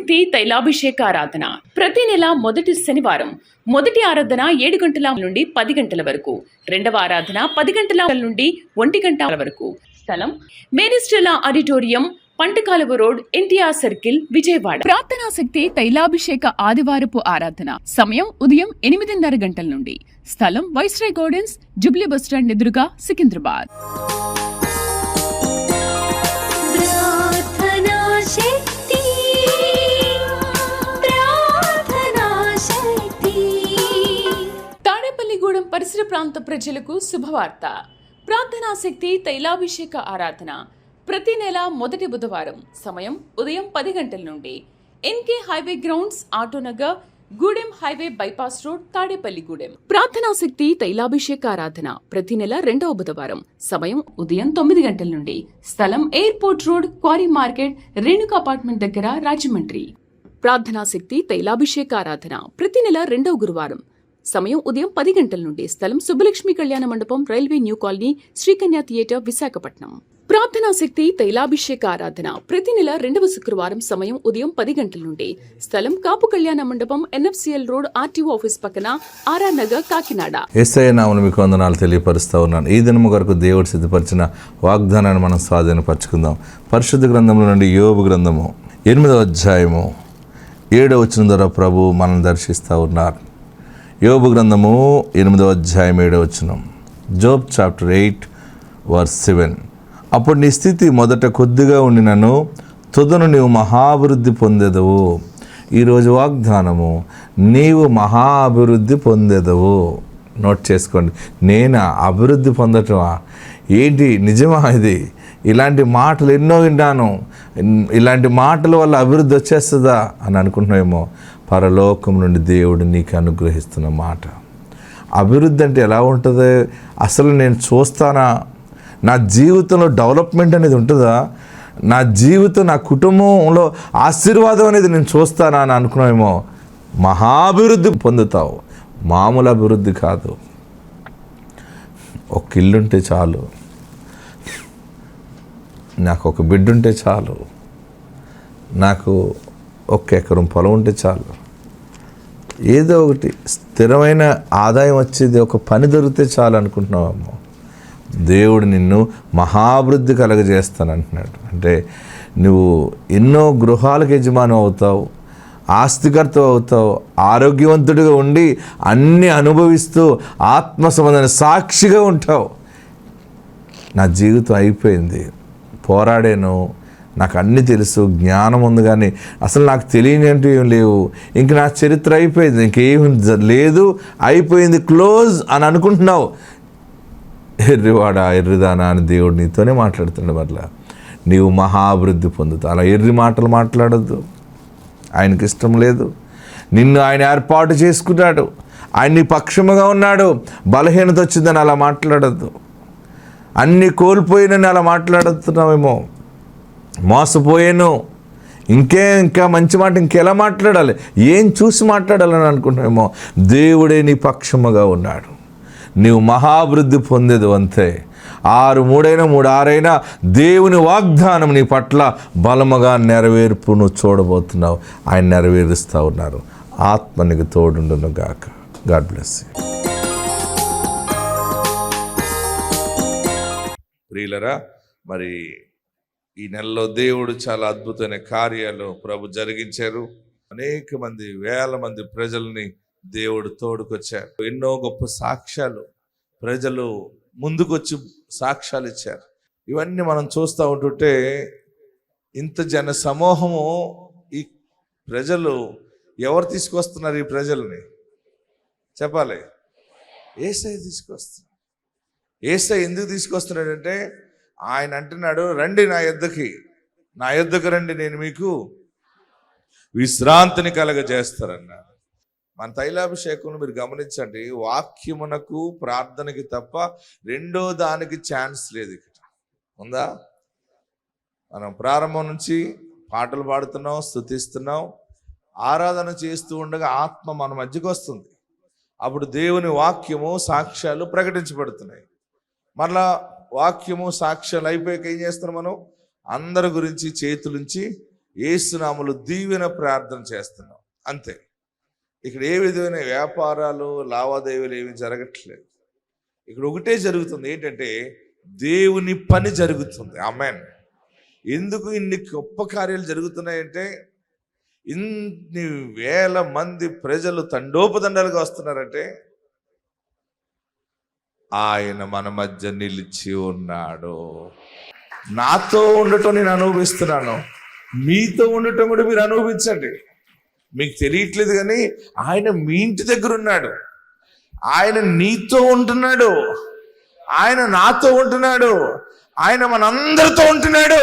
శక్తి తైలాభిషేక ఆరాధన ప్రతి నెల మొదటి శనివారం మొదటి ఆరాధన 7 గంటల నుండి 10 గంటల వరకు, రెండవ ఆరాధన 10 గంటల నుండి 1 గంట వరకు. స్థలం మేరీస్టెల్లా auditorium, పంటకాలువ road, NTR circle, Vijayawada. ప్రార్థనా శక్తి తైలాభిషేక ఆదివారపు ఆరాధన సమయం ఉదయం 8:30 గంటల నుండి. స్థలం వైస్రాయ్ గార్డెన్స్, జూబ్లీ బస్టాండ్ ఎదురుగా, సికింద్రాబాద్. తాడేపల్లిగూడెం పరిసర ప్రాంత ప్రజలకు శుభవార్త. ప్రార్థనా శక్తి తైలాభిషేక ఆరాధన ప్రతి నెల మొదటి బుధవారం సమయం ఉదయం 10 గంటల నుండి. NK highway grounds, Autonagar, Gudem highway bypass road, Tadepalligudem. ప్రార్థనా శక్తి తైలాభిషేక ఆరాధన ప్రతి నెల రెండవ బుధవారం సమయం ఉదయం 9 గంటల నుండి. స్థలం airport road, quarry market, Renuka apartment దగ్గర, రాజమండ్రి. ప్రార్థనా శక్తి తైలాభిషేక ఆరాధన ప్రతి నెల రెండవ గురువారం సమయం ఉదయం 10 గంటల నుండి. స్థలం సుబ్బలక్ష్మి కళ్యాణ మండపం, railway new colony, Sri Kanya theatre, Visakhapatnam. ప్రార్థనా శక్తి తైలాభిషేక ఆరాధన ప్రతి నెల రెండవ శుక్రవారం సమయం ఉదయం 10 గంటల నుండి. స్థలం కాపు కళ్యాణ మండపం, ఎన్ఎఫ్సిఎల్ రోడ్, ఆర్టీఓ ఆఫీస్ పక్కన, ఆర్ఆర్ నగర్, కాకినాడ. యేసయ్య నామమున మీకు వందనాలు తెలియపరుస్తూ ఉన్నాను. ఈ దినము కొరకు దేవుడు సిద్ధపరిచిన వాగ్దానాన్ని మనం స్వాధీనపరచుకుందాం. పరిశుద్ధ గ్రంథంలో నుండి యోబు గ్రంథము 8వ అధ్యాయము 7వ వచనం ద్వారా ప్రభు మనం దర్శిస్తూ ఉన్నారు. యోబు గ్రంథము 8వ అధ్యాయం 7వ వచనం. Job chapter 8 verse 7. అప్పుడు నీ స్థితి మొదట కొద్దిగా ఉండినను తుదను నీవు మహాభివృద్ధి పొందెదవు. ఈరోజు వాగ్దానము, నీవు మహా అభివృద్ధి పొందెదవు. నోట్ చేసుకోండి. నేనా అభివృద్ధి పొందటమా? ఏంటి, నిజమా ఇది? ఇలాంటి మాటలు ఎన్నో విన్నాను. ఇలాంటి మాటల వల్ల అభివృద్ధి వచ్చేస్తుందా అని అనుకుంటున్నామేమో. పరలోకం నుండి దేవుడు నీకు అనుగ్రహిస్తున్న మాట. అభివృద్ధి అంటే ఎలా ఉంటుంది? అసలు నేను చూస్తానా? నా జీవితంలో డెవలప్మెంట్ అనేది ఉంటుందా? నా జీవితం, నా కుటుంబంలో ఆశీర్వాదం అనేది నేను చూస్తానా అని అనుకున్నామేమో. మహాభివృద్ధి పొందుతావు. మామూలు అభివృద్ధి కాదు. ఒక ఇల్లుంటే చాలు, నాకు ఒక బిడ్డ ఉంటే చాలు, నాకు 1 ఎకరం పొలం ఉంటే చాలు, ఏదో ఒకటి స్థిరమైన ఆదాయం వచ్చేది, ఒక పని దొరికితే చాలు అనుకుంటున్నావేమో. దేవుడు నిన్ను మహాభివృద్ధి కలగజేస్తానంటున్నాడు. అంటే నువ్వు ఎన్నో గృహాలకు యజమాని అవుతావు, ఆస్తికర్త అవుతావు, ఆరోగ్యవంతుడిగా ఉండి అన్నీ అనుభవిస్తూ ఆత్మ సంబంధమైన సాక్షిగా ఉంటావు. నా జీవితం అయిపోయింది, పోరాడాను, నాకు అన్నీ తెలుసు, జ్ఞానం ఉంది, కానీ అసలు నాకు తెలియని అంటూ ఏం లేవు, ఇంక నా చరిత్ర అయిపోయింది, ఇంకేం లేదు, అయిపోయింది, క్లోజ్ అని అనుకుంటున్నావు. ఎర్రివాడా, ఎర్రిదానా అని దేవుడు నీతోనే మాట్లాడుతున్నాడు. మరలా నీవు మహాభివృద్ధి పొందుతావు. అలా ఎర్రి మాటలు మాట్లాడద్దు. ఆయనకి ఇష్టం లేదు. నిన్ను ఆయన ఏర్పాటు చేసుకున్నాడు, ఆయన నీ పక్షముగా ఉన్నాడు. బలహీనత వచ్చిందని అలా మాట్లాడద్దు. అన్నీ కోల్పోయినని అలా మాట్లాడుతున్నావేమో. మోసపోయాను, ఇంకా మంచి మాట ఇంకెలా మాట్లాడాలి, ఏం చూసి మాట్లాడాలని అనుకుంటున్నామేమో. దేవుడే నీ పక్షముగా ఉన్నాడు. నీవు మహాభివృద్ధి పొందేది అంతే. 6 3 6 దేవుని వాగ్దానం నీ పట్ల బలముగా నెరవేర్పు నువ్వు చూడబోతున్నావు. ఆయన నెరవేరుస్తూ ఉన్నారు. ఆత్మ నీకు తోడుండును గాక. God bless you. ప్రియులరా, మరి ఈ నెలలో దేవుడు చాలా అద్భుతమైన కార్యాలు ప్రభు జరిగించారు. అనేక మంది, వేల మంది ప్రజల్ని దేవుడు తోడుకొచ్చారు. ఎన్నో గొప్ప సాక్ష్యాలు, ప్రజలు ముందుకొచ్చి సాక్ష్యాలు ఇచ్చారు. ఇవన్నీ మనం చూస్తూ ఉంటుంటే, ఇంత జన సమూహము, ఈ ప్రజలు ఎవరు తీసుకొస్తున్నారు? ఈ ప్రజల్ని చెప్పాలి. యేసయ్య తీసుకొస్తున్నారు. యేసయ్య ఎందుకు తీసుకొస్తున్నాడంటే, ఆయన అంటున్నాడు, రండి నా యొద్దకు రండి, నేను మీకు విశ్రాంతిని కలగజేస్తారన్నాడు. మన తైలాభిషేకంలో మీరు గమనించండి, వాక్యమునకు ప్రార్థనకి తప్ప రెండో దానికి ఛాన్స్ లేదు. ఇక్కడ ఉందా? మనం ప్రారంభం నుంచి పాటలు పాడుతున్నాం, స్తుతిస్తున్నాం, ఆరాధన చేస్తూ ఉండగా ఆత్మ మన మధ్యకు వస్తుంది. అప్పుడు దేవుని వాక్యము, సాక్ష్యాలు ప్రకటించబడుతున్నాయి. మరలా వాక్యము, సాక్ష్యాలు అయిపోయాక ఏం చేస్తున్నాం? మనం అందరి గురించి చేతులుంచి యేసునామములో దీవెన ప్రార్థన చేస్తున్నాం అంతే. ఇక్కడ ఏ విధమైన వ్యాపారాలు లావాదేవీలు ఏమి జరగట్లేదు. ఇక్కడ ఒకటే జరుగుతుంది, ఏంటంటే దేవుని పని జరుగుతుంది. ఆమేన్. ఎందుకు ఇన్ని గొప్ప కార్యాలు జరుగుతున్నాయంటే ఇన్ని వేల మంది ప్రజలు తండోపదండాలుగా వస్తున్నారంటే ఆయన మన మధ్య నిలిచి ఉన్నాడు. నాతో ఉండటం నేను అనుభవిస్తున్నాను, మీతో ఉండటం కూడా మీరు అనుభవించండి. మీకు తెలియట్లేదు కానీ ఆయన మీ ఇంటి దగ్గర ఉన్నాడు, ఆయన నీతో ఉంటున్నాడు, ఆయన నాతో ఉంటున్నాడు, ఆయన మనందరితో ఉంటున్నాడు.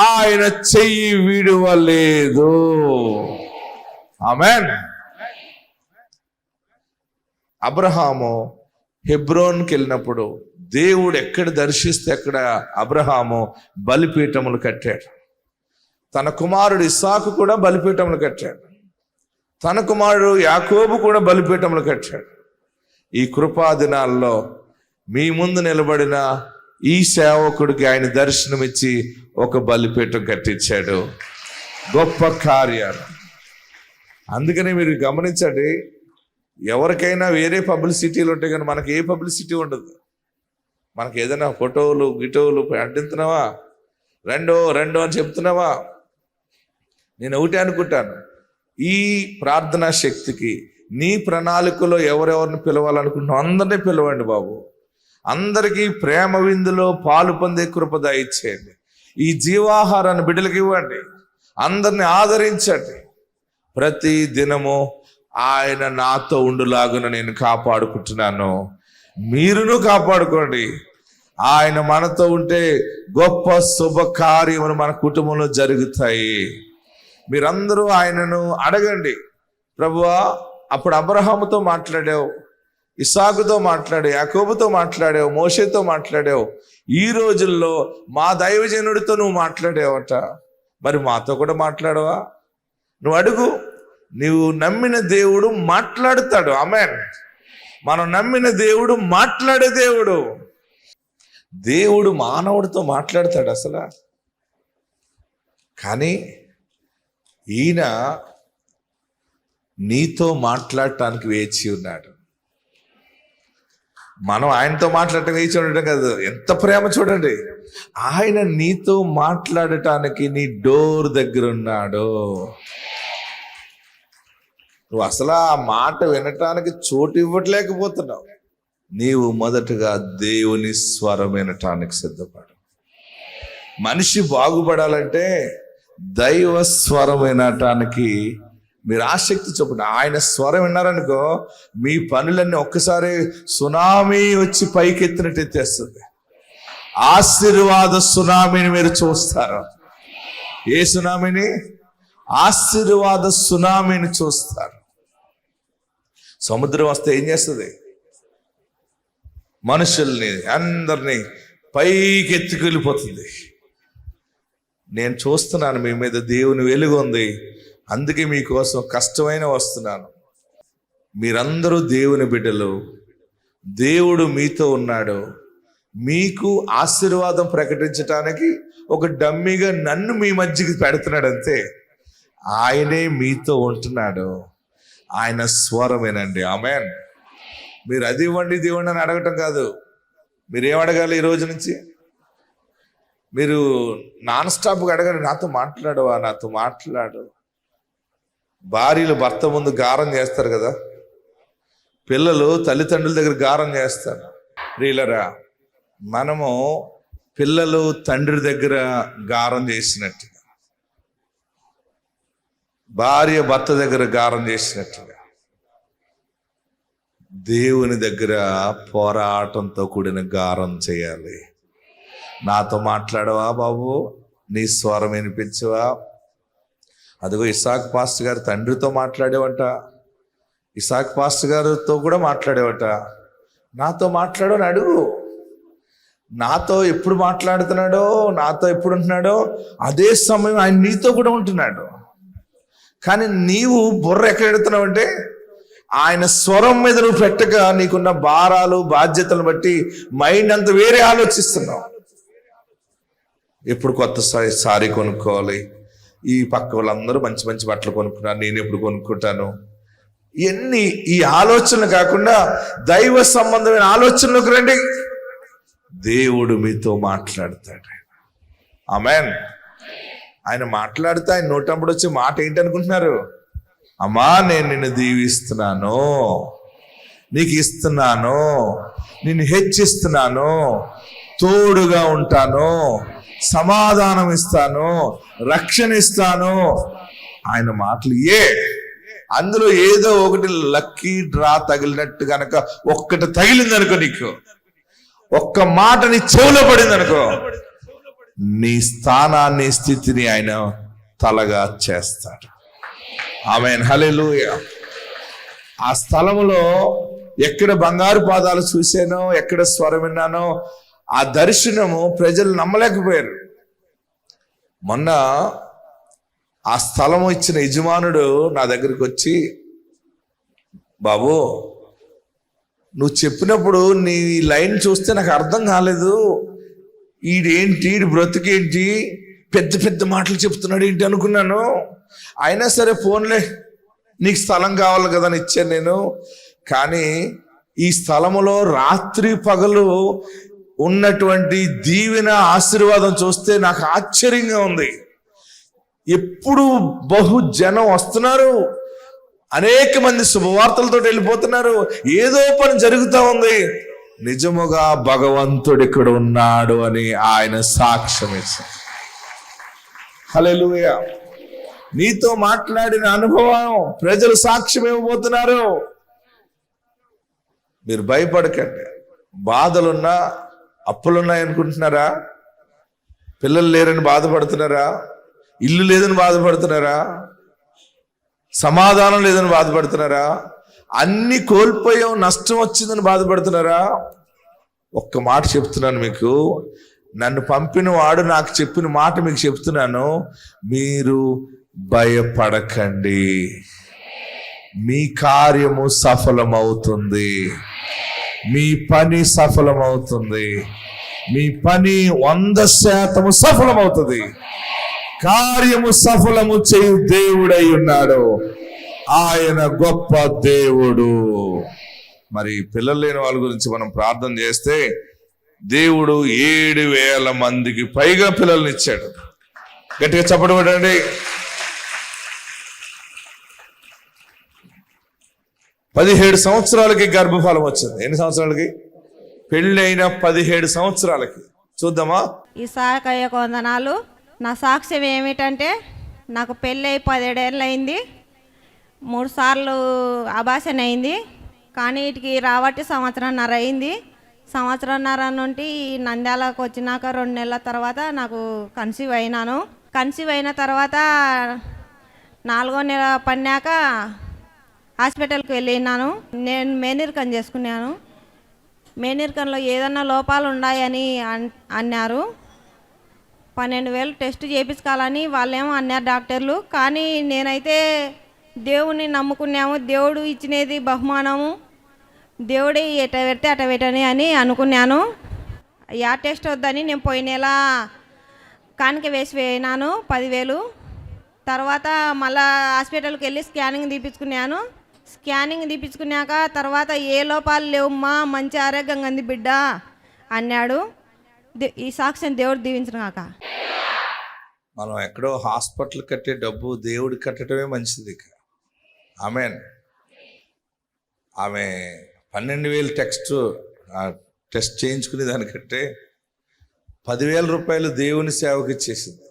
ఆయన చెయ్యి విడువలేదు. ఆమేన్. అబ్రహాము హెబ్రోన్కి వెళ్ళినప్పుడు దేవుడు ఎక్కడ దర్శిస్తే అక్కడ అబ్రహాము బలిపీఠములు కట్టాడు. తన కుమారుడు ఇస్సాకు కూడా బలిపీఠములు కట్టాడు. తన కుమారుడు యాకోబు కూడా బలిపీఠములు కట్టాడు. ఈ కృపా దినాల్లో మీ ముందు నిలబడిన ఈ సేవకుడికి ఆయన దర్శనమిచ్చి ఒక బలిపీఠం కట్టించాడు. గొప్ప కార్యాలు. అందుకని మీరు గమనించండి, ఎవరికైనా వేరే పబ్లిసిటీలు ఉంటాయి కానీ మనకి ఏ పబ్లిసిటీ ఉండదు. మనకి ఏదైనా ఫోటోలు గిటోలు అంటిస్తున్నావా, రెండో అని చెప్తున్నావా? నేను ఒకటే అనుకుంటాను, ఈ ప్రార్థనా శక్తికి నీ ప్రణాళికలో ఎవరెవరిని పిలవాలనుకుంటున్నావు అందరినీ పిలవండి బాబు. అందరికీ ప్రేమ విందులో పాలు పొందే కృప దయచేయండి. ఈ జీవాహారాన్ని బిడ్డలకు ఇవ్వండి, అందరిని ఆదరించండి. ప్రతి దినము ఆయన నాతో ఉండులాగున నేను కాపాడుకుంటున్నాను, మీరును కాపాడుకోండి. ఆయన మనతో ఉంటే గొప్ప శుభకార్యములు మన కుటుంబంలో జరుగుతాయి. మీరందరూ ఆయనను అడగండి, ప్రభువా అప్పుడు అబ్రహాముతో మాట్లాడావు, ఇస్సాకుతో మాట్లాడావు, యాకోబుతో మాట్లాడావు, మోషేతో మాట్లాడావు, ఈ రోజుల్లో మా దైవజనుడితో నువ్వు మాట్లాడావట, మరి మాతో కూడా మాట్లాడవా? నువ్వు అడుగు. నువ్వు నమ్మిన దేవుడు మాట్లాడుతాడు. ఆమేన్. మనం నమ్మిన దేవుడు మాట్లాడే దేవుడు. దేవుడు మానవుడితో మాట్లాడతాడు అసలు, కానీ ఈయన నీతో మాట్లాడటానికి వేచి ఉన్నాడు. మనం ఆయనతో మాట్లాడటం వేచి ఉండటం కాదు, ఎంత ప్రేమ చూడండి. ఆయన నీతో మాట్లాడటానికి నీ డోర్ దగ్గర ఉన్నాడు. నువ్వు అసలు ఆ మాట వినటానికి చోటు ఇవ్వట్లేకపోతున్నావు. నీవు మొదటగా దేవుని స్వరం వినటానికి సిద్ధపడు. మనిషి బాగుపడాలంటే దైవ స్వరం వినటానికి మీరు ఆసక్తి చూపండి. ఆయన స్వరం విన్నారనుకో, మీ పనులన్నీ ఒక్కసారి సునామీ వచ్చి పైకెత్తినట్టు ఎత్తేస్తుంది. ఆశీర్వాద సునామీని మీరు చూస్తారు. ఏ సునామీని? ఆశీర్వాద సునామీని చూస్తారు. సముద్రం వస్తే ఏం చేస్తుంది? మనుషుల్ని అందరినీ పైకి ఎత్తుకెళ్ళిపోతుంది. నేను చూస్తున్నాను మీ మీద దేవుని వెలుగు ఉంది, అందుకే మీకోసం కష్టమైన వస్తున్నాను. మీరందరూ దేవుని బిడ్డలు, దేవుడు మీతో ఉన్నాడు. మీకు ఆశీర్వాదం ప్రకటించటానికి ఒక డమ్మీగా నన్ను మీ మధ్యకి పెడుతున్నాడు అంతే. ఆయనే మీతో ఉంటున్నాడు. ఆయన స్వరం వినండి. ఆమేన్. మీరు అది ఇవ్వండి ఇది ఇవ్వండి అని అడగటం కాదు. మీరు ఏం అడగాలి ఈ రోజు నుంచి? మీరు నాన్ స్టాప్గా అడగండి, నాతో మాట్లాడవా, నాతో మాట్లాడు. భార్యలు భర్త ముందు గారం చేస్తారు కదా, పిల్లలు తల్లిదండ్రుల దగ్గర గారం చేస్తారు. ప్రియులరా, మనము పిల్లలు తండ్రి దగ్గర గారం చేసినట్టుగా, భార్య భర్త దగ్గర గారం చేసినట్టుగా దేవుని దగ్గర పోరాటంతో కూడిన గారం చేయాలి. నాతో మాట్లాడవా బాబు, నీ స్వరం వినిపించవా? అదిగో ఇస్సాక్ పాస్టర్ గారు తండ్రితో మాట్లాడేవంట, ఇస్సాక్ పాస్టర్ గారితో కూడా మాట్లాడేవట. నాతో మాట్లాడు అని అడుగు. నాతో ఎప్పుడు మాట్లాడుతున్నాడో, నాతో ఎప్పుడు ఉంటున్నాడో అదే సమయం ఆయన నీతో కూడా ఉంటున్నాడు. కానీ నీవు బుర్ర ఎక్కడ ఎడుతున్నావు అంటే, ఆయన స్వరం మీద నువ్వు పెట్టక నీకున్న భారాలు బాధ్యతలను బట్టి మైండ్ అంతా వేరే ఆలోచిస్తున్నావు. ఎప్పుడు కొత్త సారీ కొనుక్కోవాలి, ఈ పక్క వాళ్ళందరూ మంచి మంచి బట్టలు కొనుక్కుంటాను, నేను ఎప్పుడు కొనుక్కుంటాను, ఇవన్నీ ఈ ఆలోచనలు కాకుండా దైవ సంబంధమైన ఆలోచనలకు రండి. దేవుడు మీతో మాట్లాడతాడు. ఆమేన్. ఆయన మాట్లాడితే ఆయన నోటంబడి వచ్చే మాట ఏంటనుకుంటున్నారు? అమ్మా, నేను నిన్ను దీవిస్తున్నాను, నీకు ఇస్తున్నాను, నిన్ను హెచ్చిస్తున్నాను, తోడుగా ఉంటాను, సమాధానం ఇస్తాను, రక్షణ ఇస్తాను. ఆయన మాటలు అందులో ఏదో ఒకటి లక్కీ డ్రా తగిలినట్టు గనక ఒక్కటి తగిలిందనుకో, నీకు ఒక్క మాట నీ చెవులో పడింది అనుకో, నీ స్థానాన్ని స్థితిని ఆయన తలగా చేస్తాడు. ఆమేన్. హల్లెలూయా. ఆ స్థలములో ఎక్కడ బంగారు పాదాలు చూశానో, ఎక్కడ స్వరం విన్నానో, ఆ దర్శనము ప్రజలు నమ్మలేకపోయారు. మొన్న ఆ స్థలము ఇచ్చిన యజమానుడు నా దగ్గరికి వచ్చి, బాబు నువ్వు చెప్పినప్పుడు నీ లైన్ చూస్తే నాకు అర్థం కాలేదు, ఈడేంటి, ఈడు బ్రతుకేంటి, పెద్ద పెద్ద మాటలు చెప్తున్నాడు ఏంటి అనుకున్నాను. అయినా సరే ఫోన్లే, నీకు స్థలం కావాలి కదా అని ఇచ్చాను నేను. కానీ ఈ స్థలములో రాత్రి పగలు ఉన్నటువంటి దీవెన ఆశీర్వాదం చూస్తే నాకు ఆశ్చర్యంగా ఉంది. ఎప్పుడు జనం వస్తున్నారు, అనేక మంది శుభవార్తలతో వెళ్ళిపోతున్నారు, ఏదో పని జరుగుతూ ఉంది. నిజముగా భగవంతుడు ఇక్కడ ఉన్నాడు అని ఆయన సాక్ష్యం ఇచ్చారు. హల్లెలూయా. నీతో మాట్లాడిన అనుభవం ప్రజలు సాక్ష్యం ఇవ్వబోతున్నారు. మీరు భయపడకండి. బాధలున్నా, అప్పులున్నాయి అనుకుంటున్నారా? పిల్లలు లేరని బాధపడుతున్నారా? ఇల్లు లేదని బాధపడుతున్నారా? సమాధానం లేదని బాధపడుతున్నారా? అన్ని కోల్పోయాం, నష్టం వచ్చిందని బాధపడుతున్నారా? ఒక్క మాట చెప్తున్నాను మీకు, నన్ను పంపిన వాడు నాకు చెప్పిన మాట మీకు చెప్తున్నాను, మీరు భయపడకండి, మీ కార్యము సఫలమవుతుంది, మీ పని సఫలమవుతుంది, మీ పని 100% సఫలమవుతుంది. కార్యము సఫలము చేయు దేవుడై ఉన్నాడు. ఆయన గొప్ప దేవుడు. మరి పిల్లలు లేని వాళ్ళ గురించి మనం ప్రార్థన చేస్తే దేవుడు 7,000 మందికి పైగా పిల్లల్ని ఇచ్చాడు. గట్టిగా చప్పట్లు కొట్టండి. 17 సంవత్సరాలకి గర్భఫలం వచ్చింది. ఎన్ని సంవత్సరాలకి? పెళ్ళి అయిన 17 సంవత్సరాలకి. చూద్దామా? ఇస్సాకయ్యకు వందనాలు. నా సాక్ష్యం ఏమిటంటే, నాకు పెళ్ళి 17 ఏళ్ళు అయింది, 3 సార్లు అబార్షన్ అయింది. కానీ వీటికి రాబట్టి 1.5 సంవత్సరం అయింది. 1.5 సంవత్సరం నుండి నంద్యాలకు వచ్చినాక 2 నెలల తర్వాత నాకు కన్సీవ్ అయినాను. కన్సీవ్ అయిన తర్వాత 4వ నెల పడినాక హాస్పిటల్కి వెళ్ళినాను. నేను మేనరికం చేసుకున్నాను. మేనరికంలో ఏదన్నా లోపాలు ఉన్నాయని అన్నారు. 12,000 టెస్ట్ చేయించుకోవాలని వాళ్ళేమో అన్నారు డాక్టర్లు. కానీ నేనైతే దేవుని నమ్ముకున్నాము, దేవుడు ఇచ్చినది బహుమానము, దేవుడే ఎట పెడితే అట పెట్టని అని అనుకున్నాను. యా టెస్ట్ వద్దని నేను పోయిన నెల కానుక వేసి వేయినాను 10,000. తర్వాత మళ్ళా హాస్పిటల్కి వెళ్ళి స్కానింగ్ తీపించుకున్నాను. స్కానింగ్ తీపించుకున్నాక తర్వాత ఏ లోపాలు లేవమ్మా, మంచి ఆరోగ్యంగా ఉంది బిడ్డ అన్నాడు. ఈ సాక్ష్యం దేవుడు దీవించుగాక. మనం ఎక్కడో హాస్పిటల్ కట్టే డబ్బు దేవుడు కట్టడమే మంచిది. ఆమెన్. ఆమె 12,000 టెస్ట్ చేయించుకునే దానికంటే 10,000 రూపాయలు దేవుని సేవకి ఇచ్చేసింది.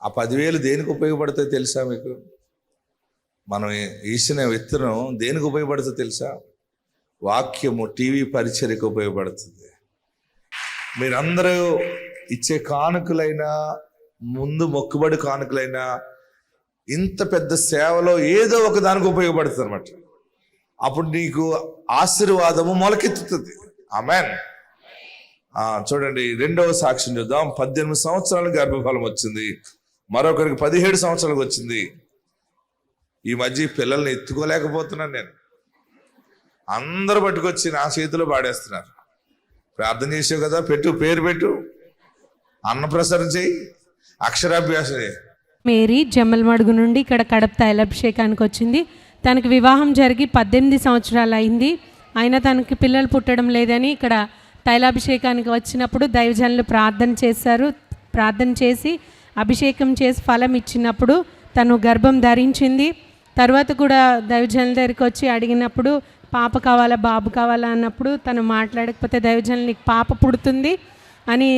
ఆ 10,000 దేనికి ఉపయోగపడతాయి తెలుసా మీకు? మనం వేసిన విత్తనం దేనికి ఉపయోగపడుతుంది తెలుసా? వాక్యము, టీవీ పరిచర్యకు ఉపయోగపడుతుంది. మీరందరూ ఇచ్చే కానుకలైనా, ముందు మొక్కుబడి కానుకలైనా, ఇంత పెద్ద సేవలో ఏదో ఒక దానికి ఉపయోగపడుతుంది అన్నమాట. అప్పుడు నీకు ఆశీర్వాదము మొలకెత్తుతుంది. ఆమెన్. చూడండి, 2వ సాక్ష్యం చూద్దాం. 18 సంవత్సరాల గర్భఫలం వచ్చింది, మరొకరికి 17 సంవత్సరాలకు వచ్చింది. ఈ మధ్య పిల్లల్ని ఎత్తుకోలేకపోతున్నాను నేను. అందరూ పట్టుకొచ్చి నా చేతిలో పాడేస్తున్నారు. ప్రార్థన చేసావు కదా, పెట్టు, పేరు పెట్టు, అన్నప్రసారం చేయి, అక్షరాభ్యాసం చేయి. మేరీ జమ్మలమడుగు నుండి ఇక్కడ కడప తైలాభిషేకానికి వచ్చింది. తనకి వివాహం జరిగి 18 సంవత్సరాలు అయింది. అయినా తనకి పిల్లలు పుట్టడం లేదని ఇక్కడ తైలాభిషేకానికి వచ్చినప్పుడు దైవజనులు ప్రార్థన చేశారు. ప్రార్థన చేసి అభిషేకం చేసి ఫలం ఇచ్చినప్పుడు తను గర్భం ధరించింది. తర్వాత కూడా దైవజనుల దగ్గరికి వచ్చి అడిగినప్పుడు పాప కావాలా బాబు కావాలా అన్నప్పుడు తను మాట్లాడకపోతే దైవజనులు నీకు పాప పుడుతుంది అని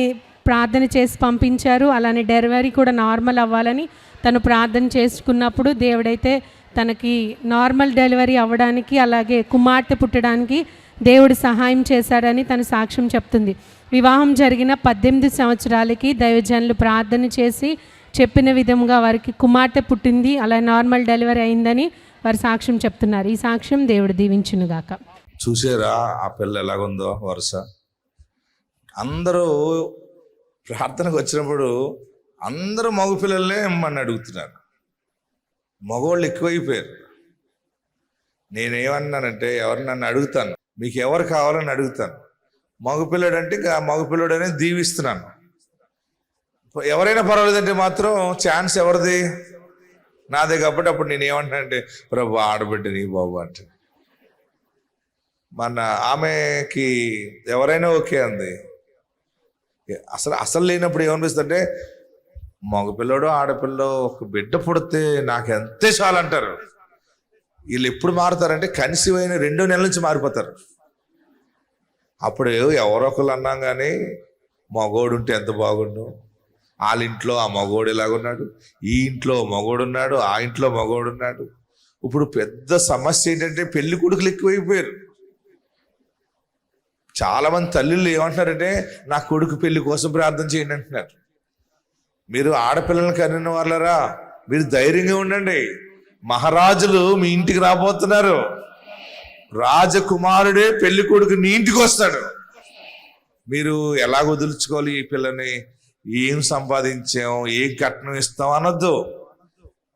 ప్రార్థన చేసి పంపించారు. అలానే డెలివరీ కూడా నార్మల్ అవ్వాలని తను ప్రార్థన చేసుకున్నప్పుడు దేవుడైతే తనకి నార్మల్ డెలివరీ అవ్వడానికి అలాగే కుమార్తె పుట్టడానికి దేవుడు సహాయం చేశాడని తన సాక్ష్యం చెప్తుంది. వివాహం జరిగిన 18 సంవత్సరాలకి దైవజనులు ప్రార్థన చేసి చెప్పిన విధంగా వారికి కుమార్తె పుట్టింది, అలా నార్మల్ డెలివరీ అయిందని వారు సాక్ష్యం చెప్తున్నారు. ఈ సాక్ష్యం దేవుడు దీవించునుగాక. చూసారా ఆ పిల్ల ఎలాగుందో వరుస. అందరూ ప్రార్థనకు వచ్చినప్పుడు అందరూ మగ పిల్లలనే ఇమ్మని అడుగుతున్నారు. మగవాళ్ళు ఎక్కువైపోయారు. నేనేమన్నానంటే ఎవరు నన్ను అడుగుతాను, మీకు ఎవరు కావాలని అడుగుతాను. మగపిల్లడు అంటే ఇంకా మగపిల్లడు అనేది దీవిస్తున్నాను. ఎవరైనా పర్వాలేదంటే మాత్రం ఛాన్స్ ఎవరిది? నాదే. కాబట్టి అప్పుడు నేను ఏమంటానంటే ప్రభు ఆడబిడ్డ నీ బాబు అంటే. మన ఆమెకి ఎవరైనా ఓకే అంది. అసలు లేనప్పుడు ఏమనిపిస్తుంది అంటే మగపిల్లడు ఆడపిల్ల ఒక బిడ్డ పుడితే నాకు ఎంతే చాలు అంటారు. వీళ్ళు ఎప్పుడు మారుతారంటే కన్సీవ్ అయిన 2 నెలల నుంచి మారిపోతారు. అప్పుడు ఎవరో ఒకరు అన్నాం కానీ మగోడు ఉంటే ఎంత బాగుండు, వాళ్ళ ఇంట్లో ఆ మగోడు ఎలాగున్నాడు, ఈ ఇంట్లో మగోడు ఉన్నాడు, ఆ ఇంట్లో మగోడు ఉన్నాడు. ఇప్పుడు పెద్ద సమస్య ఏంటంటే పెళ్లి కొడుకులు ఎక్కువైపోయారు. చాలామంది తల్లుళ్ళు ఏమంటున్నారంటే నా కొడుకు పెళ్లి కోసం ప్రార్థన చేయండి అంటున్నారు. మీరు ఆడపిల్లలను కనిన వాళ్ళరా, మీరు ధైర్యంగా ఉండండి. మహారాజులు మీ ఇంటికి రాబోతున్నారు. రాజకుమారుడే పెళ్లి కొడుకు నీ ఇంటికి వస్తాడు. మీరు ఎలా వదులుచుకోవాలి ఈ పిల్లని, ఏం సంపాదించాం, ఏం కట్నం ఇస్తాం అనొద్దు.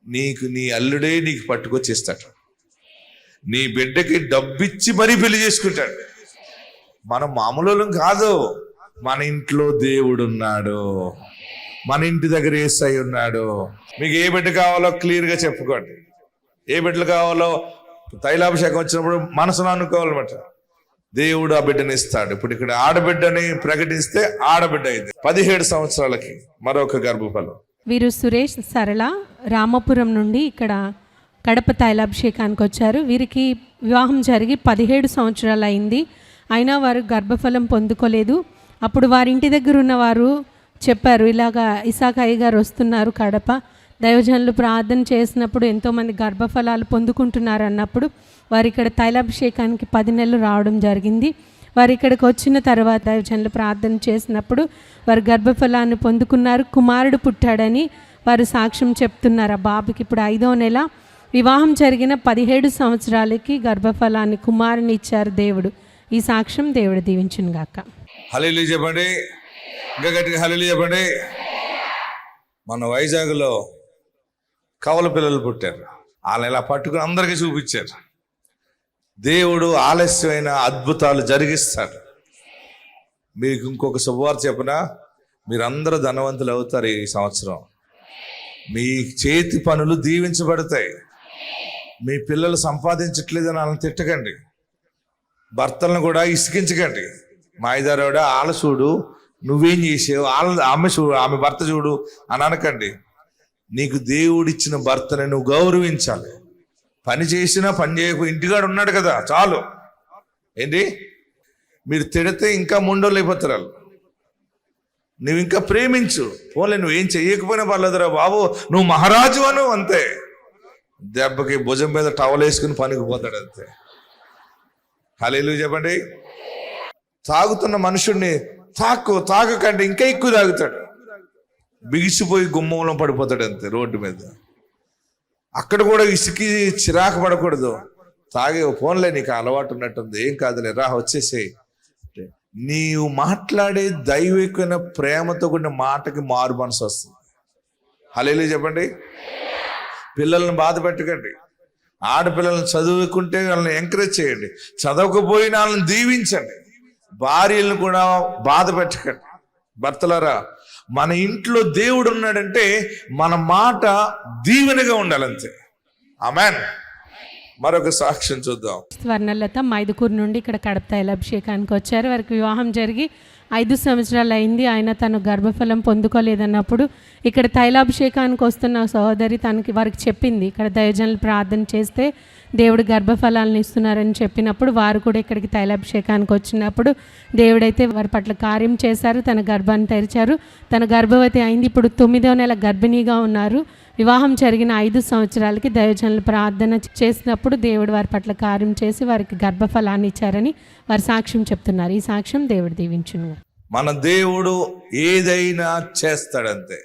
నీకు నీ అల్లుడే నీకు పట్టుకొచ్చేస్తాడు. నీ బిడ్డకి డబ్బిచ్చి మరీ పెళ్లి చేసుకుంటాడు. మనం మామూలు కాదు. మన ఇంట్లో దేవుడు ఉన్నాడు, మన ఇంటి దగ్గర యేసయ్య ఉన్నాడు. మీకు ఏ బిడ్డ కావాలో క్లియర్గా చెప్పుకోండి. ఏ బిడ్డలు కావాలో తైలాభిషేకం వచ్చినప్పుడు మనసును అనుకోవాలన్నమాట. దేవుడు ఆ బిడ్డని ఇస్తాడు. ఇప్పుడు ఇక్కడ ఆడబిడ్డని ప్రకటిస్తే ఆడబిడ్డ అయింది. 17 సంవత్సరాలకి మరొక గర్భఫలం. వీరు సురేష్ సరళ రామపురం నుండి ఇక్కడ కడప తైలాభిషేకానికి వచ్చారు. వీరికి వివాహం జరిగి 17 సంవత్సరాలు అయింది. అయినా వారు గర్భఫలం పొందుకోలేదు. అప్పుడు వారింటి దగ్గర ఉన్నవారు చెప్పారు, ఇలాగా ఇసాక్ అయ్య గారు వస్తున్నారు కడప, దైవజనులు ప్రార్థన చేసినప్పుడు ఎంతోమంది గర్భఫలాలు పొందుకుంటున్నారు అన్నప్పుడు వారు ఇక్కడ తైలాభిషేకానికి 10 నెలలు రావడం జరిగింది. వారు ఇక్కడికి వచ్చిన తర్వాత దైవజనులు ప్రార్థన చేసినప్పుడు వారు గర్భఫలాన్ని పొందుకున్నారు. కుమారుడు పుట్టాడని వారు సాక్ష్యం చెప్తున్నారు. ఆ బాబుకి ఇప్పుడు 5వ నెల. వివాహం జరిగిన 17 సంవత్సరాలకి గర్భఫలాన్ని కుమారుని ఇచ్చారు దేవుడు. ఈ సాక్ష్యం దేవుడు దీవించును గాక. హల్లెలూయా చెప్పండి, ఇంకా గట్టిగా హల్లెలూయా చెప్పండి. మన వైజాగ్లో కవల పిల్లలు పుట్టారు. వాళ్ళని ఇలా పట్టుకుని అందరికీ చూపించారు. దేవుడు ఆలస్యమైన అద్భుతాలు జరిగిస్తాడు. మీకు ఇంకొక శుభవార్త చెప్పనా, మీరందరూ ధనవంతులు అవుతారు ఈ సంవత్సరం. మీ చేతి పనులు దీవించబడతాయి. మీ పిల్లలు సంపాదించట్లేదని వాళ్ళని తిట్టకండి. భర్తలను కూడా ఇసికించకండి. మాయదారావిడ ఆళ్ళ చూడు, నువ్వేం చేసావు, ఆమె చూడు, ఆమె భర్త చూడు అని అనకండి. నీకు దేవుడిచ్చిన భర్తని నువ్వు గౌరవించాలి. పని చేసినా పని చేయకు, ఇంటికాడు ఉన్నాడు కదా చాలు. ఏంటి మీరు తిడితే ఇంకా ముండోళ్ళు అయిపోతారు వాళ్ళు. నువ్వు ఇంకా ప్రేమించు. పోలే నువ్వేం చెయ్యకపోయినా పర్లేదురా బాబు, నువ్వు మహారాజు అను అంతే. దెబ్బకి భుజం మీద టవల్ వేసుకుని పనికి పోతాడు అంతే. హల్లెలూయా చెప్పండి. తాగుతున్న మనుషుడిని తాగకండి, ఇంకా ఎక్కువ తాగుతాడు. బిగిసిపోయి గుమ్మంలో పడిపోతాడు అంతే రోడ్డు మీద. అక్కడ కూడా ఇసుకి చిరాకు పడకూడదు. తాగే ఫోన్లే నీకు అలవాటు ఉన్నట్టుంది, ఏం కాదులే రా వచ్చేసేయి. నీవు మాట్లాడే దైవికమైన ప్రేమతో కూడిన మాటకి మారు మనసు వస్తుంది. హల్లెలూయా చెప్పండి. పిల్లల్ని బాధ పెట్టకండి. ఆడపిల్లలను చదువుకుంటే వాళ్ళని ఎంకరేజ్ చేయండి, చదవకపోయిన వాళ్ళని దీవించండి. భార్యలను కూడా బాధ పెట్టకండి. భర్తలారా మన ఇంట్లో దేవుడు ఉన్నాడంటే మన మాట దీవెనగా ఉండాలంతే. ఆమేన్. మరొక సాక్ష్యం చూద్దాం. స్వర్ణలత మైదుకూరు నుండి ఇక్కడ కడప తైలాభిషేకానికి వచ్చారు. వారికి వివాహం జరిగి 5 సంవత్సరాలు అయింది. ఆయన తను గర్భఫలం పొందుకోలేదన్నప్పుడు ఇక్కడ తైలాభిషేకానికి వస్తున్న సహోదరి వారికి చెప్పింది, ఇక్కడ దైవజనులు ప్రార్థన చేస్తే దేవుడు గర్భఫలాలను ఇస్తున్నారని చెప్పినప్పుడు వారు కూడా ఇక్కడికి తైలాభిషేకానికి వచ్చినప్పుడు దేవుడైతే వారి పట్ల కార్యం చేశారు. తన గర్భాన్ని తెరిచారు. తన గర్భవతి అయింది. ఇప్పుడు 9వ నెల గర్భిణీగా ఉన్నారు. వివాహం జరిగిన 5 సంవత్సరాలకి దైవజనులు ప్రార్థన చేసినప్పుడు దేవుడు వారి పట్ల కార్యం చేసి వారికి గర్భఫలాన్ని ఇచ్చారని వారి సాక్ష్యం చెప్తున్నారు. ఈ సాక్ష్యం దేవుడు దీవించును. మన దేవుడు ఏదైనా చేస్తాడంతే.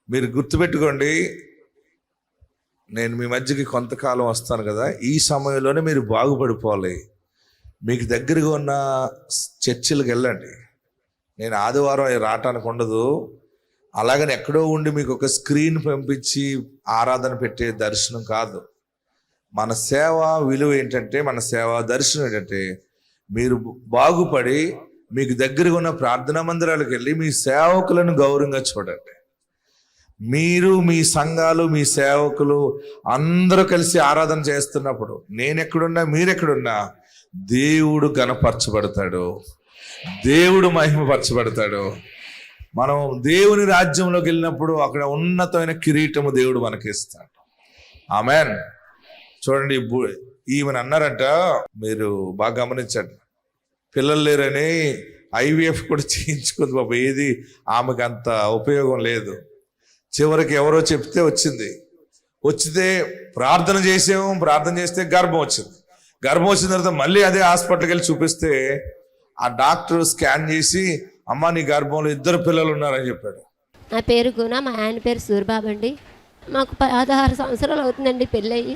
మీరు గుర్తుపెట్టుకోండి, నేను మీ మధ్యకి కొంతకాలం వస్తాను కదా, ఈ సమయంలోనే మీరు బాగుపడిపోవాలి. మీకు దగ్గరగా ఉన్న చర్చిలకు వెళ్ళండి. నేను ఆదివారం రావటానికి ఉండదు. అలాగని ఎక్కడో ఉండి మీకు ఒక స్క్రీన్ పంపించి ఆరాధన పెట్టే దర్శనం కాదు. మన సేవ విలువ ఏంటంటే, మన సేవ దర్శనం ఏంటంటే, మీరు బాగుపడి మీకు దగ్గరగా ఉన్న ప్రార్థనా మందిరాలకు వెళ్ళి మీ సేవకులను గౌరవంగా చూడండి. మీరు, మీ సంఘాలు, మీ సేవకులు అందరూ కలిసి ఆరాధన చేస్తున్నప్పుడు నేను ఎక్కడున్నా, మీరు ఎక్కడున్నా, దేవుడు ఘనపరచబడతాడు, దేవుడు మహిమపరచబడతాడు. మనం దేవుని రాజ్యంలోకి వెళ్ళినప్పుడు అక్కడ ఉన్నతమైన కిరీటము దేవుడు మనకి ఇస్తాడు. ఆమేన్. చూడండి, ఈమెను అన్నారంట, మీరు బాగా గమనించండి, పిల్లలు లేరని IVF కూడా చేయించుకుంది. బాబు, ఏది ఆమెకు అంత ఉపయోగం లేదు. చివరికి ఎవరో చెప్తే వచ్చితే ప్రార్థన చేస్తే గర్భం వచ్చింది. గర్భం వచ్చిన తర్వాత మళ్ళీ అదే హాస్పిటల్కి వెళ్ళి చూపిస్తే ఆ డాక్టర్ స్కాన్ చేసి, అమ్మ నీ గర్భంలో 2 పిల్లలు ఉన్నారని చెప్పాడు. నా పేరు గుణ, మా ఆయన పేరు సూర్బాబు అండి. మాకు 16 సంవత్సరాలు అవుతుందండి పెళ్ళయి.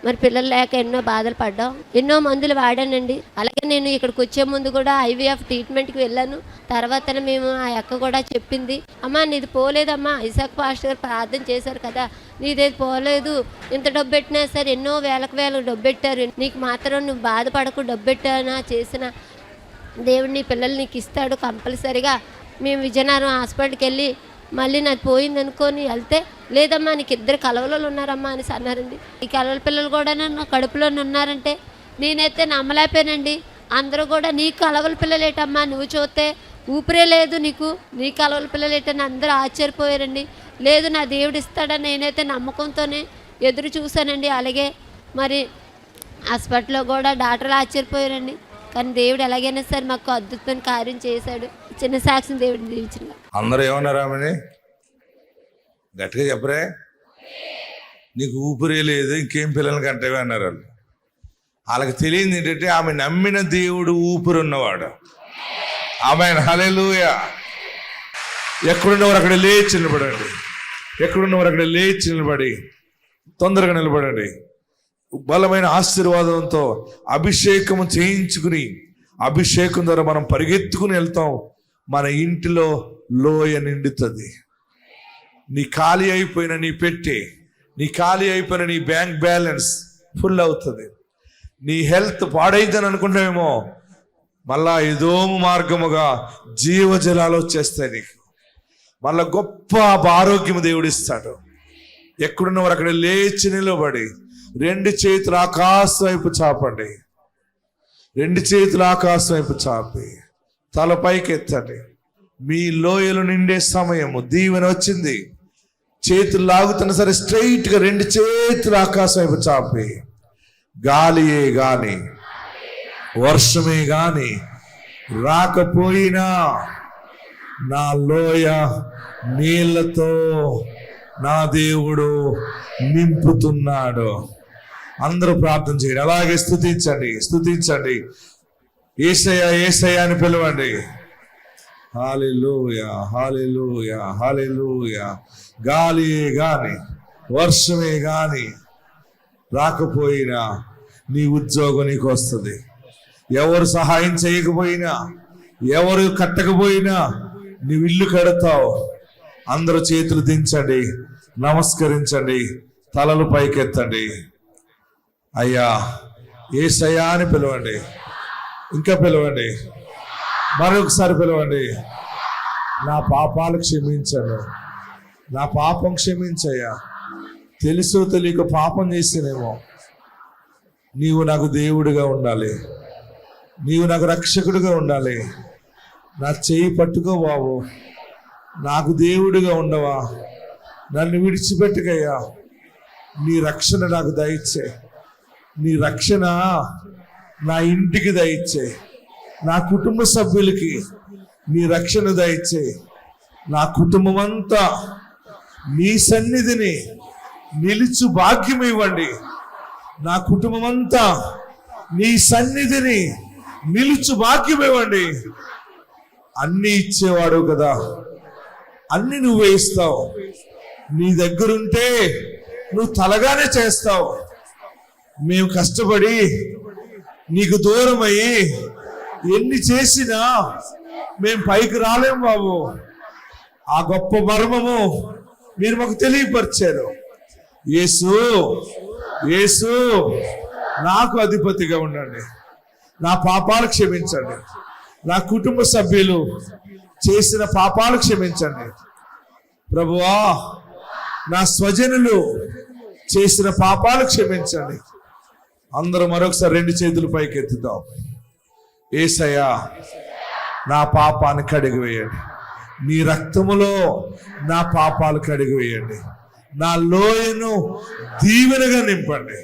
మరి పిల్లలు లేక ఎన్నో బాధలు పడ్డాం, ఎన్నో మందులు వాడానండి. అలాగే నేను ఇక్కడికి వచ్చే ముందు కూడా IVF ట్రీట్మెంట్కి వెళ్ళాను. తర్వాత మేము ఆ అక్క కూడా చెప్పింది, అమ్మ నీది పోలేదమ్మా, ఇసాక్ పాస్టర్ గారు ప్రార్థన చేశారు కదా, నీదేది పోలేదు, ఇంత డబ్బు పెట్టినా సరే ఎన్నో వేలకు డబ్బు పెట్టారు, నీకు మాత్రం నువ్వు బాధపడకు, డబ్బు పెట్టానా చేసిన దేవుడు నీ పిల్లలు నీకు ఇస్తాడు కంపల్సరిగా. మేము విజయనగరం హాస్పిటల్కి వెళ్ళి మళ్ళీ నాది పోయింది అనుకొని వెళ్తే, లేదమ్మా నీకు 2 కలవలు ఉన్నారమ్మా అని అన్నారండి. ఈ కలవల పిల్లలు కూడా నా కడుపులోనే ఉన్నారంటే నేనైతే నమ్మలేకపోయానండి. అందరూ కూడా నీ కలవల పిల్లలు ఏటమ్మా, నువ్వు చూస్తే ఊపిరే లేదు నీకు, నీ కలవల పిల్లలు ఏటని అందరూ ఆశ్చర్యపోయారండి. లేదు నా దేవుడు ఇస్తాడని నేనైతే నమ్మకంతోనే ఎదురు చూశానండి. అలాగే మరి హాస్పిటల్లో కూడా డాక్టర్లు ఆశ్చర్యపోయారండి. కానీ దేవుడు ఎలాగైనా సరే మాకు అద్భుతమైన కార్యం చేశాడు. చిన్న సాక్ష్యం దేవుడిని దీవించిన. అందరూ ఏమన్నారు ఆమెని? గట్టిగా చెప్పరే, నీకు ఊపిరే లేదు, ఇంకేం పిల్లలకి అంటేవే అన్నారు వాళ్ళు. వాళ్ళకి తెలియదు ఏంటంటే ఆమె నమ్మిన దేవుడు ఊపిరి ఉన్నవాడు. ఆమేన్. హల్లెలూయా. ఎక్కడున్నవారు అక్కడ లేచి నిలబడండి. ఎక్కడున్నవారు అక్కడ లేచి నిలబడి తొందరగా నిలబడండి. బలమైన ఆశీర్వాదంతో అభిషేకము చేయించుకుని, అభిషేకం ద్వారా మనం పరిగెత్తుకుని వెళ్తాం. మన ఇంటిలో లోయ నిండుతుంది. నీ ఖాళీ అయిపోయిన నీ పెట్టె, నీ ఖాళీ అయిపోయిన నీ బ్యాంక్ బ్యాలెన్స్ ఫుల్ అవుతుంది. నీ హెల్త్ పాడైందని అనుకుంటామేమో, మళ్ళా ఏదోము మార్గముగా జీవజలాలు వచ్చేస్తాయి నీకు. మళ్ళా గొప్ప ఆరోగ్యం దేవుడిస్తాడు. ఎక్కడున్నవారు అక్కడ లేచి నిలబడి 2 చేతులు ఆకాశం వైపు చాపండి. 2 చేతులు ఆకాశం వైపు చాపి తల పైకి ఎత్తండి. మీ లోయలు నిండే సమయము, దీవెన వచ్చింది. చేతులు లాగుతున్నా సరే స్ట్రైట్గా 2 చేతులు ఆకాశం వైపు చాపి, గాలియే గాని వర్షమే గాని రాకపోయినా నా లోయ నీళ్లతో నా దేవుడు నింపుతున్నాడు. అందరూ ప్రార్థన చేయండి. అలాగే స్తుతించండి. యేసయ్యా యేసయ్యా అని పిలవండి. హల్లెలూయా హల్లెలూయా హల్లెలూయా. గాలియే గాని వర్షమే గాని రాకపోయినా నీ ఉద్యోగం నీకు వస్తుంది. ఎవరు సహాయం చేయకపోయినా, ఎవరు కట్టకపోయినా నీవు ఇల్లు కడతావు. అందరూ చేతులు దించండి, నమస్కరించండి, తలలు పైకెత్తండి. అయ్యా యేసయ్యా అని పిలవండి. ఇంకా పిలవండి, మరొకసారి పిలవండి. నా పాపాలు క్షమించను, నా పాపం క్షమించయ్యా. తెలుసో తెలియక పాపం చేస్తేనేమో నీవు నాకు దేవుడిగా ఉండాలి, నీవు నాకు రక్షకుడిగా ఉండాలి. నా చేయి పట్టుకో బాబు, నాకు దేవుడిగా ఉండవా, నన్ను విడిచిపెట్టుకయ్యా. నీ రక్షణ నాకు దయచే, నీ రక్షణ నా ఇంటికి దయచే, నా కుటుంబ సభ్యులకి నీ రక్షణ దయచే. నా కుటుంబం అంతా నీ సన్నిధిని నిలుచు భాగ్యం ఇవ్వండి. నా కుటుంబం అంతా నీ సన్నిధిని నిలుచు భాగ్యం ఇవ్వండి. అన్నీ ఇచ్చేవాడు కదా, అన్ని నువ్వే ఇస్తావు. నీ దగ్గరుంటే నువ్వు తలగానే చేస్తావు. మేము కష్టపడి నీకు దూరమయ్యి ఎన్ని చేసినా మేము పైకి రాలేం బాబు. ఆ గొప్ప మర్మము మీరు మాకు తెలియపరిచారు. యేసు, యేసు నాకు అధిపతిగా ఉండండి, నా పాపాలు క్షమించండి, నా కుటుంబ సభ్యులు చేసిన పాపాలు క్షమించండి ప్రభువా. నా స్వజనులు చేసిన పాపాలు క్షమించండి. అందరూ మరొకసారి 2 చేతులు పైకి ఎత్తుదాం. యేసయ్యా, నా పాపాన్ని కడిగివేయండి, నీ రక్తములో నా పాపాలు కడిగివేయండి. నా లోయను దీవెనగా నింపండి.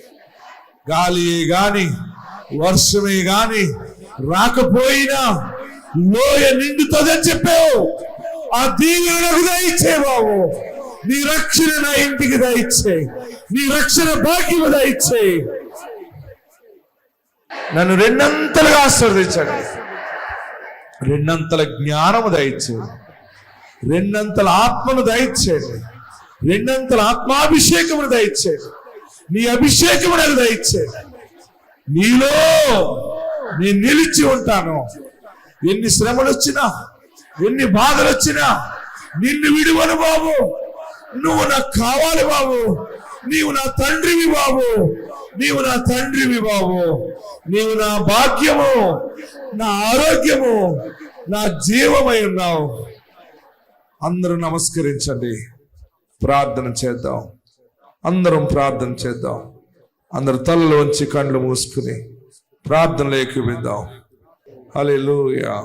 గాలియే గాని వర్షమే గాని రాకపోయినా లోయ నిండుతుందని చెప్పావు. ఆ దీవెనకు దయచే బాబు. నీ రక్షణ నా ఇంటికి దయచే, నీ రక్షణ భాగ్యము దయచే. నన్ను 2 అంతలుగా ఆశీర్వదించండి, 2 అంతల జ్ఞానము దయచేయండి, 2 అంతల ఆత్మను దయచేయండి, 2 అంతల ఆత్మాభిషేకమును దయచేయండి. నీ అభిషేకము నాకు దయచేయండి. నీలో నేను నిలిచి ఉంటాను. ఎన్ని శ్రమలు వచ్చినా, ఎన్ని బాధలు వచ్చినా నిన్ను విడువను బాబు. నువ్వు నాకు కావాలి బాబు. నీవు నా తండ్రివి బాబు, నీవు నా తండ్రివి బాబు. నీవు నా భాగ్యము, నా ఆరోగ్యము, నా జీవమై ఉన్నావు. అందరూ నమస్కరించండి, ప్రార్థన చేద్దాం. అందరం ప్రార్థన చేద్దాం. అందరు తలలోంచి కళ్ళు మూసుకుని ప్రార్థనలోకి వెళ్దాం. హల్లెలూయా.